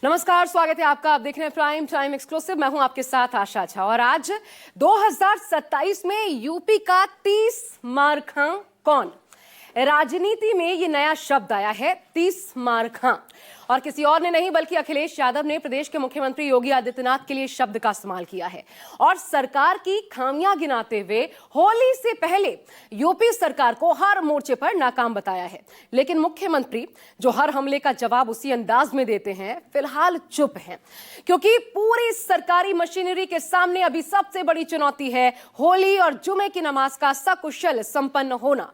नमस्कार, स्वागत है आपका। आप देख रहे हैं प्राइम टाइम एक्सक्लूसिव। मैं हूं आपके साथ आशा झा और आज 2027 में यूपी का 30 मारखां कौन? राजनीति में ये नया शब्द आया है, 30 मारखां, और किसी और ने नहीं बल्कि अखिलेश यादव ने प्रदेश के मुख्यमंत्री योगी आदित्यनाथ के लिए शब्द का इस्तेमाल किया है और सरकार की खामियां गिनाते हुए होली से पहले यूपी सरकार को हर मोर्चे पर नाकाम बताया है। लेकिन मुख्यमंत्री जो हर हमले का जवाब उसी अंदाज में देते हैं, फिलहाल चुप हैं, क्योंकि पूरी सरकारी मशीनरी के सामने अभी सबसे बड़ी चुनौती है होली और जुमे की नमाज का सकुशल संपन्न होना।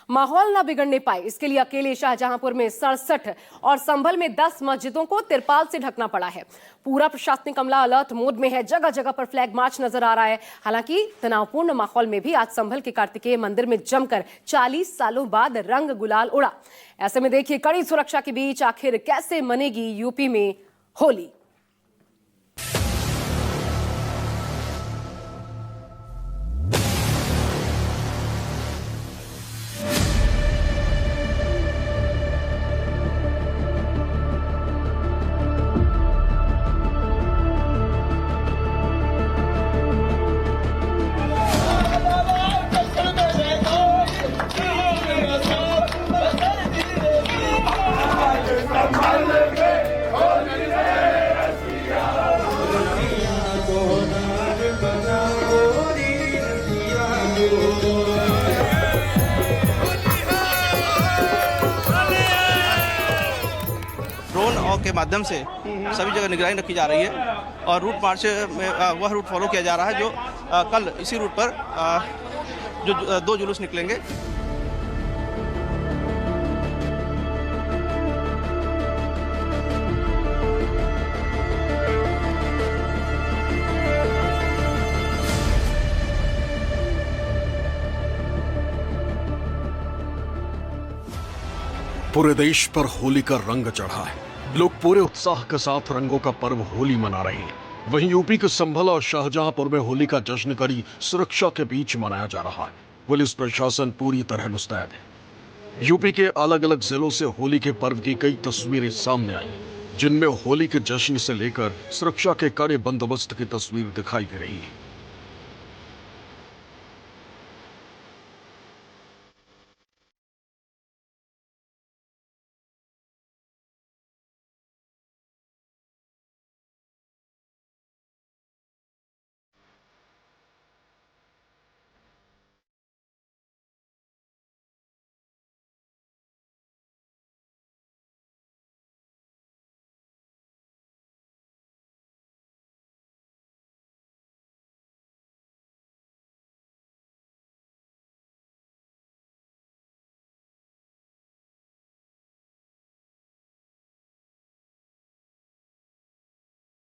माहौल न बिगड़ने पाए, इसके लिए अकेले शाहजहांपुर में 67 और संभल में 10 मस्जिदों को तिरपाल से ढकना पड़ा है। पूरा प्रशासनिक अमला अलर्ट मोड में है, जगह जगह पर फ्लैग मार्च नजर आ रहा है। हालांकि तनावपूर्ण माहौल में भी आज संभल के कार्तिकेय मंदिर में जमकर 40 सालों बाद रंग गुलाल उड़ा। ऐसे में देखिए, कड़ी सुरक्षा के बीच आखिर कैसे मनेगी यूपी में होली। ड्रोन के माध्यम से सभी जगह निगरानी रखी जा रही है और रूट मार्च में वह रूट फॉलो किया जा रहा है जो कल इसी रूट पर जो 2 जुलूस निकलेंगे। पूरे देश पर होली का रंग चढ़ा है। लोग पूरे उत्साह के साथ रंगों का पर्व होली मना रहे हैं। वहीं यूपी के संभल और शाहजहांपुर में होली का जश्न कड़ी सुरक्षा के बीच मनाया जा रहा है। पुलिस प्रशासन पूरी तरह मुस्तैद है। यूपी के अलग अलग जिलों से होली के पर्व की कई तस्वीरें सामने आई, जिनमें होली के जश्न से लेकर सुरक्षा के कड़े बंदोबस्त की तस्वीर दिखाई दे रही है।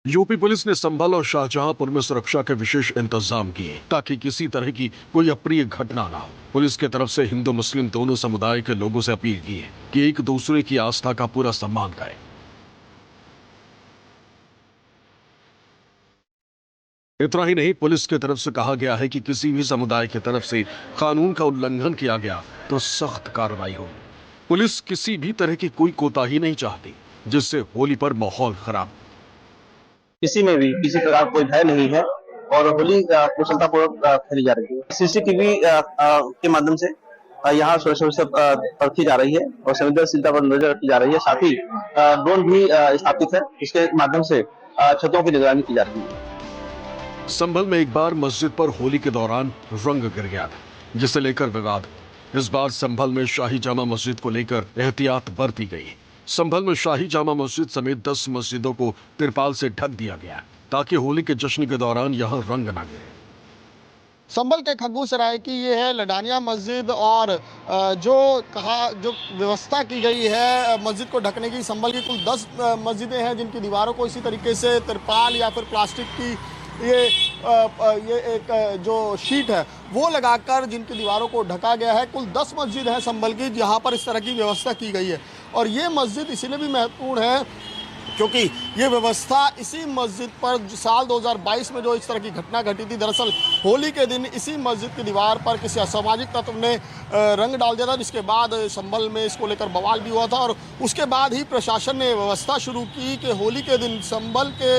यूपी पुलिस ने संभल और शाहजहांपुर में सुरक्षा के विशेष इंतजाम किए ताकि किसी तरह की कोई अप्रिय घटना ना हो। पुलिस की तरफ से हिंदू मुस्लिम दोनों समुदाय के लोगों से अपील की है कि एक दूसरे की आस्था का पूरा सम्मान करें। इतना ही नहीं, पुलिस की तरफ से कहा गया है कि किसी भी समुदाय की तरफ से कानून का उल्लंघन किया गया तो सख्त कार्रवाई होगी। पुलिस किसी भी तरह की कोई कोताही नहीं चाहती जिससे होली पर माहौल खराब। किसी में भी किसी प्रकार कोई भय नहीं है और होली कुशलतापूर्वक खेली जा रही है। सीसीटीवी के माध्यम से यहाँ सुरक्षा परखी जा रही है और संवेदनशीलता पर नजर रखी जा रही है। साथ ही ड्रोन भी स्थापित है, इसके माध्यम से छतों की निगरानी की जा रही है। संभल में एक बार मस्जिद पर होली के दौरान रंग गिर गया था, जिसे लेकर विवाद। इस बार संभल में शाही जामा मस्जिद को लेकर एहतियात बरती गई। संभल में शाही जामा मस्जिद समेत 10 मस्जिदों को तिरपाल से ढक दिया गया ताकि होली के जश्न के दौरान यहां रंग न गिरे। संभल के खग्गू सराय की ये है लडानिया मस्जिद और जो व्यवस्था की गई है मस्जिद को ढकने की, संभल की कुल 10 मस्जिदें हैं जिनकी दीवारों को इसी तरीके से तिरपाल या फिर प्लास्टिक की ये एक जो शीट है वो लगाकर जिनकी दीवारों को ढका गया है। कुल 10 मस्जिद है संभल की जहाँ पर इस तरह की व्यवस्था की गई है और ये मस्जिद इसलिए भी महत्वपूर्ण है क्योंकि ये व्यवस्था इसी मस्जिद पर साल 2022 में जो इस तरह की घटना घटी थी, दरअसल होली के दिन इसी मस्जिद की दीवार पर किसी असामाजिक तत्व ने रंग डाल दिया था, जिसके बाद संभल में इसको लेकर बवाल भी हुआ था। और उसके बाद ही प्रशासन ने व्यवस्था शुरू की कि होली के दिन संभल के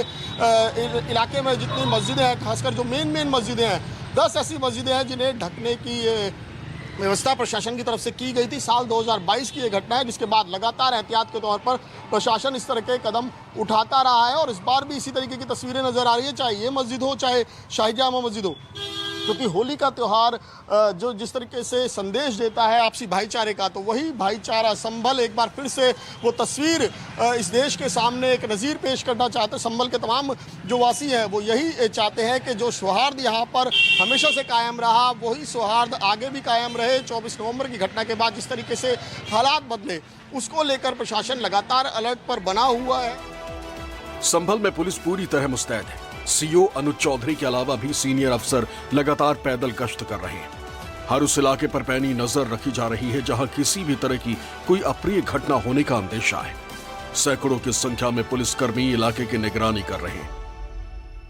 इलाके में जितनी मस्जिदें हैं, खासकर जो मेन मस्जिदें हैं, 10 ऐसी मस्जिदें हैं जिन्हें ढकने की व्यवस्था प्रशासन की तरफ से की गई थी। साल 2022 की ये घटना है, जिसके बाद लगातार एहतियात के तौर पर प्रशासन इस तरह के कदम उठाता रहा है और इस बार भी इसी तरीके की तस्वीरें नज़र आ रही है, चाहे ये मस्जिद हो चाहे शाही जामा मस्जिद हो। क्योंकि होली का त्यौहार जो जिस तरीके से संदेश देता है आपसी भाईचारे का, तो वही भाईचारा संभल एक बार फिर से वो तस्वीर इस देश के सामने एक नज़ीर पेश करना चाहते हैं। संभल के तमाम जो वासी हैं वो यही चाहते हैं कि जो सौहार्द यहाँ पर हमेशा से कायम रहा, वही सौहार्द आगे भी कायम रहे। 24 नवंबर की घटना के बाद जिस तरीके से हालात बदले, उसको लेकर प्रशासन लगातार अलर्ट पर बना हुआ है। संभल में पुलिस पूरी तरह मुस्तैद है। सीओ अनुज चौधरी के अलावा भी सीनियर अफसर लगातार पैदल गश्त कर रहे हैं। हर उस इलाके पर पैनी नजर रखी जा रही है जहां किसी भी तरह की कोई अप्रिय घटना होने का अंदेशा है। सैकड़ों की संख्या में पुलिसकर्मी इलाके की निगरानी कर रहे हैं।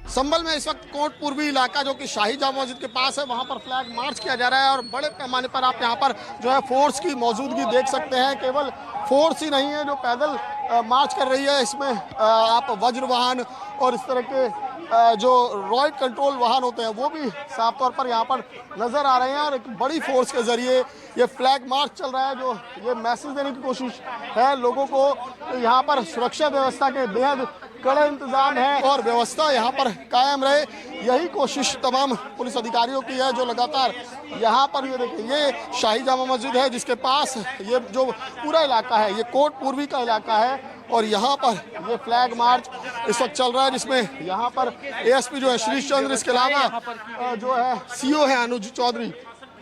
संभल में इस वक्त कोट पूर्वी इलाका जो कि शाही जामा मस्जिद के पास है, वहां पर फ्लैग मार्च किया जा रहा है और बड़े पैमाने पर आप यहां पर जो है फोर्स की मौजूदगी देख सकते हैं। केवल फोर्स ही नहीं है जो पैदल मार्च कर रही है, इसमें आप वज्र वाहन और इस तरह के जो रॉयड कंट्रोल वाहन होते हैं वो भी साफ तौर पर यहाँ पर नज़र आ रहे हैं। और एक बड़ी फोर्स के जरिए ये फ्लैग मार्च चल रहा है, जो ये मैसेज देने की कोशिश है लोगों को। यहाँ पर सुरक्षा व्यवस्था के बेहद कड़े इंतजाम है और व्यवस्था यहाँ पर कायम रहे, यही कोशिश तमाम पुलिस अधिकारियों की है जो लगातार यहाँ पर। ये देखिए, ये शाही जामा मस्जिद है जिसके पास ये जो पूरा इलाका है, ये कोट पूर्वी का इलाका है और यहाँ पर ये फ्लैग मार्च इस वक्त चल रहा है, जिसमें यहाँ पर एएसपी जो है श्रीश चंद्र, इसके अलावा जो है सीओ है अनुज चौधरी,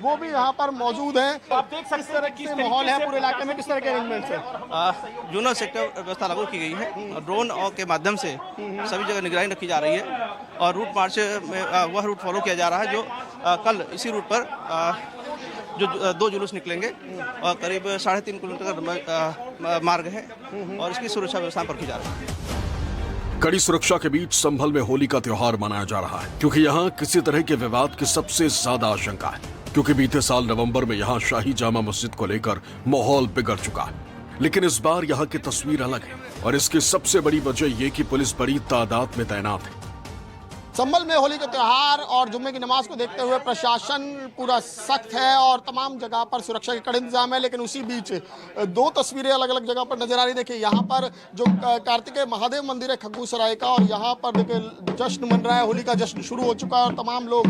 वो भी यहाँ पर मौजूद हैं। आप देख सकते हैं किस तरह की माहौल है पूरे इलाके में, किस तरह के अरेंजमेंट्स हैं। जोनल सेक्टर व्यवस्था लागू की गई है। ड्रोन के माध्यम से सभी जगह निगरानी रखी जा रही है और रूट मार्च में वह रूट फॉलो किया जा रहा है जो कल इसी रूट पर जो 2 जुलूस निकलेंगे और करीब 3.5 किलोमीटर का मार्ग है और इसकी सुरक्षा व्यवस्था पर की जा रही है। कड़ी सुरक्षा के बीच संभल में होली का त्योहार मनाया जा रहा है, क्योंकि यहाँ किसी तरह के विवाद की सबसे ज्यादा आशंका है। क्योंकि बीते साल नवंबर में यहाँ शाही जामा मस्जिद को लेकर माहौल बिगड़ चुका है, लेकिन इस बार यहाँ की तस्वीर अलग है और इसकी सबसे बड़ी वजह ये कि पुलिस बड़ी तादाद में तैनात है। संभल में होली का त्यौहार और जुम्मे की नमाज को देखते हुए प्रशासन पूरा सख्त है और तमाम जगह पर सुरक्षा के कड़े इंतजाम है। लेकिन उसी बीच 2 तस्वीरें अलग अलग जगह पर नजर आ रही। देखिए, यहाँ पर जो कार्तिकेय महादेव मंदिर है खग्गू सराय का, और यहाँ पर देखिए जश्न मन रहा है, होली का जश्न शुरू हो चुका है और तमाम लोग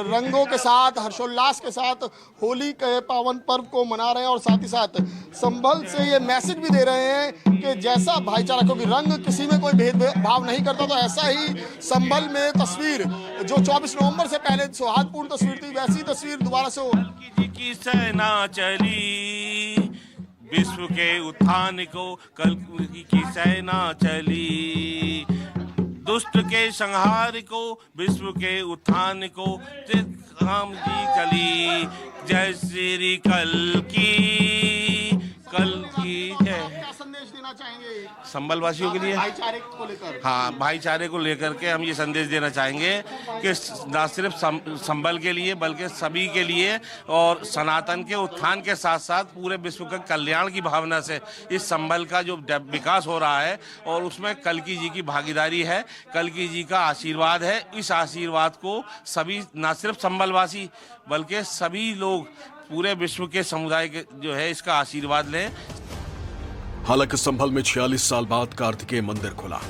रंगों के साथ, हर्षोल्लास के साथ होली के पावन पर्व को मना रहे हैं और साथ ही साथ संभल से ये मैसेज भी दे रहे हैं कि जैसा भाईचारा, क्योंकि रंग किसी में कोई भेदभाव नहीं करता, तो ऐसा ही संभल में तस्वीर जो 24 नवंबर से पहले सौहार्दपूर्ण तस्वीर थी, वैसी तस्वीर दोबारा से हो। की सेना चली विश्व के उत्थान को, कल की सेना चली दुष्ट के संहार को, विश्व के उत्थान को राम जी चली। जय श्री कल की क्या संदेश देना चाहेंगे संभल वासियों के लिए? भाईचारे को लेकर। हाँ, भाईचारे को लेकर के हम ये संदेश देना चाहेंगे कि न सिर्फ संभल के लिए बल्कि सभी के लिए और सनातन के उत्थान के साथ साथ पूरे विश्व के कल्याण की भावना से इस संभल का जो विकास हो रहा है और उसमें कल्की जी की भागीदारी है, कल्की जी का आशीर्वाद है। इस आशीर्वाद को सभी न सिर्फ संभल वासी बल्कि सभी लोग पूरे विश्व के समुदाय के जो है इसका आशीर्वाद लें। हालांकि संभल में 46 साल बाद कार्तिकेय मंदिर खुला,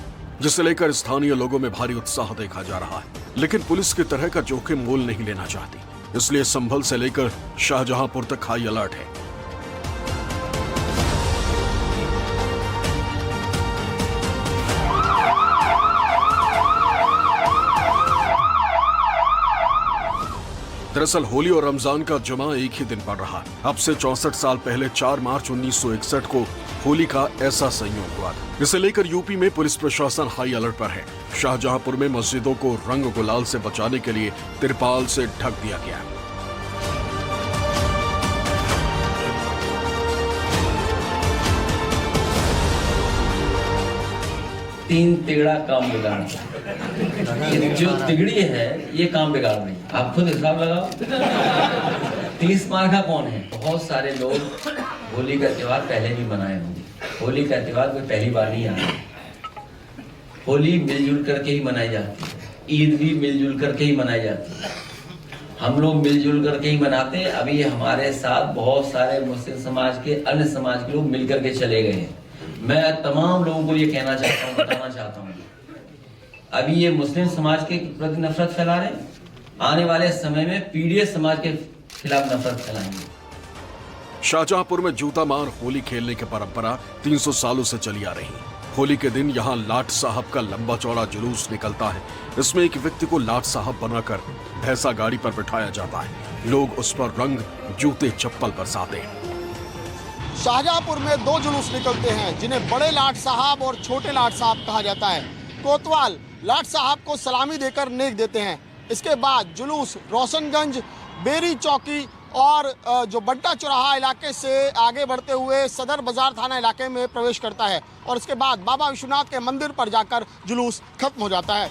जिसे लेकर स्थानीय लोगों में भारी उत्साह देखा जा रहा है, लेकिन पुलिस की तरह का जोखिम मोल नहीं लेना चाहती, इसलिए संभल से लेकर शाहजहांपुर तक हाई अलर्ट है। दरअसल होली और रमजान का जुमा एक ही दिन पड़ रहा है। अब से 64 साल पहले 4 मार्च 1961 को होली का ऐसा संयोग हुआ था। इसे लेकर यूपी में पुलिस प्रशासन हाई अलर्ट पर है। शाहजहांपुर में मस्जिदों को रंग गुलाल से बचाने के लिए तिरपाल से ढक दिया गया। तीन तिगड़ा काम बिगाड़ना। ये जो तिगड़ी है ये काम बिगाड़ रही है। आप खुद हिसाब लगाओ 30 मार्का कौन है? बहुत सारे लोग होली का त्योहार पहले भी मनाए होंगे। होली का त्योहार कोई पहली बार नहीं आया। होली मिलजुल करके ही मनाई जाती है, ईद भी मिलजुल करके ही मनाई जाती है, हम लोग मिलजुल करके ही मनाते हैं। अभी हमारे साथ बहुत सारे मुस्लिम समाज के, अन्य समाज के लोग मिल करके चले गए हैं। मैं तमाम लोगों को ये कहना चाहता हूँ, बताना चाहता हूँ, अभी ये मुस्लिम समाज के प्रति नफरत फैला रहे हैं, आने वाले समय में पीडीएस समाज के खिलाफ नफरत फैलाएंगे। शाहजहांपुर में जूता मार होली खेलने की परंपरा 300 सालों से चली आ रही है। होली के दिन यहाँ लाट साहब का लंबा चौड़ा जुलूस निकलता है। इसमें एक व्यक्ति को लाट साहब बनाकर भैंसा गाड़ी पर बिठाया जाता है। लोग उस पर रंग, जूते, चप्पल बरसाते हैं। शाहजहांपुर में दो जुलूस निकलते हैं जिन्हें बड़े लाट साहब और छोटे लाट साहब कहा जाता है। कोतवाल लाट साहब को सलामी देकर नेक देते हैं। इसके बाद जुलूस रोशनगंज, बेरी चौकी और जो बड्डा चौराहा इलाके से आगे बढ़ते हुए सदर बाजार थाना इलाके में प्रवेश करता है और इसके बाद बाबा विश्वनाथ के मंदिर पर जाकर जुलूस खत्म हो जाता है।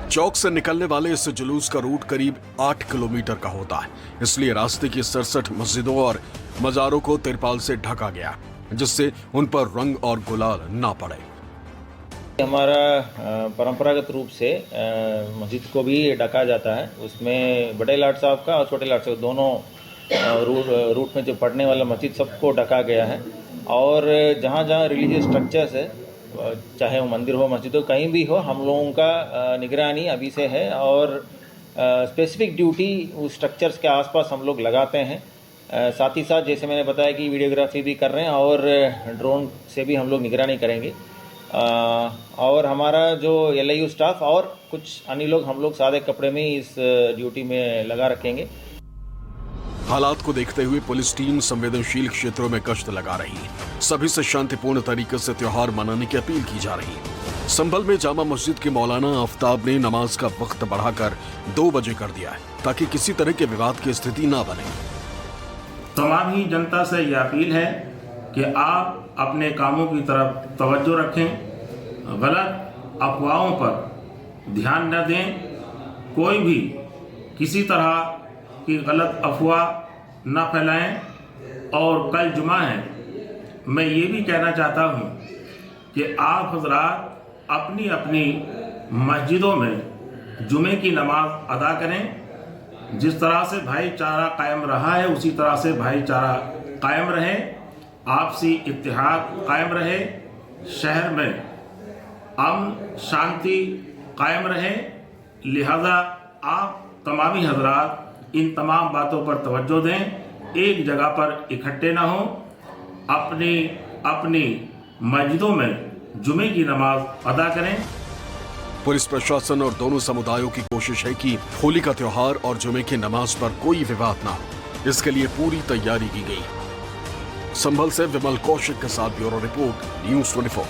चौक से निकलने वाले इस जुलूस का रूट करीब 8 किलोमीटर का होता है। इसलिए रास्ते की 67 मस्जिदों और मजारों को तिरपाल से ढका गया, जिससे उन पर रंग और गुलाल ना पड़े। हमारा परंपरागत रूप से मस्जिद को भी ढका जाता है। उसमें बड़े लाट साहब का और छोटे लाट साहब दोनों रूट में जो पढ़ने वाला मस्जिद सबको ढका गया है। और जहाँ जहाँ रिलीजियस स्ट्रक्चर्स है, चाहे वो मंदिर हो, मस्जिद हो, कहीं भी हो, हम लोगों का निगरानी अभी से है और स्पेसिफिक ड्यूटी उस स्ट्रक्चर्स के आसपास हम लोग लगाते हैं। साथ ही साथ जैसे मैंने बताया कि वीडियोग्राफी भी कर रहे हैं और ड्रोन से भी हम लोग निगरानी करेंगे। और हमारा जो LIU स्टाफ और कुछ अन्य लोग, हम लोग सादे कपड़े में इस ड्यूटी में लगा रखेंगे। हालात को देखते हुए पुलिस टीम संवेदनशील क्षेत्रों में गश्त लगा रही है। सभी से शांतिपूर्ण तरीके से त्योहार मनाने की अपील की जा रही है। संभल में जामा मस्जिद के मौलाना आफ्ताब ने नमाज का वक्त बढ़ाकर 2 बजे कर दिया है, ताकि किसी तरह के विवाद की स्थिति ना बने। तमाम ही जनता से यह अपील है कि आप अपने कामों की तरफ तवज्जो रखें, गलत अफवाहों पर ध्यान न दें। कोई भी किसी तरह की गलत अफवाह न फैलाएं। और कल जुमा है, मैं ये भी कहना चाहता हूँ कि आप हजरात अपनी अपनी मस्जिदों में जुमे की नमाज अदा करें। जिस तरह से भाईचारा कायम रहा है उसी तरह से भाईचारा कायम रहे, आपसी इत्तेहाद कायम रहे, शहर में अमन शांति कायम रहे। लिहाजा आप तमामी हजरात इन तमाम बातों पर तवज्जो दें, एक जगह पर इकट्ठे ना हों, अपनी अपनी मस्जिदों में जुमे की नमाज अदा करें। पुलिस प्रशासन और दोनों समुदायों की कोशिश है कि होली का त्योहार और जुमे की नमाज पर कोई विवाद ना हो। इसके लिए पूरी तैयारी की गई। संभल से विमल कौशिक के साथ ब्यूरो रिपोर्ट, न्यूज़ 24।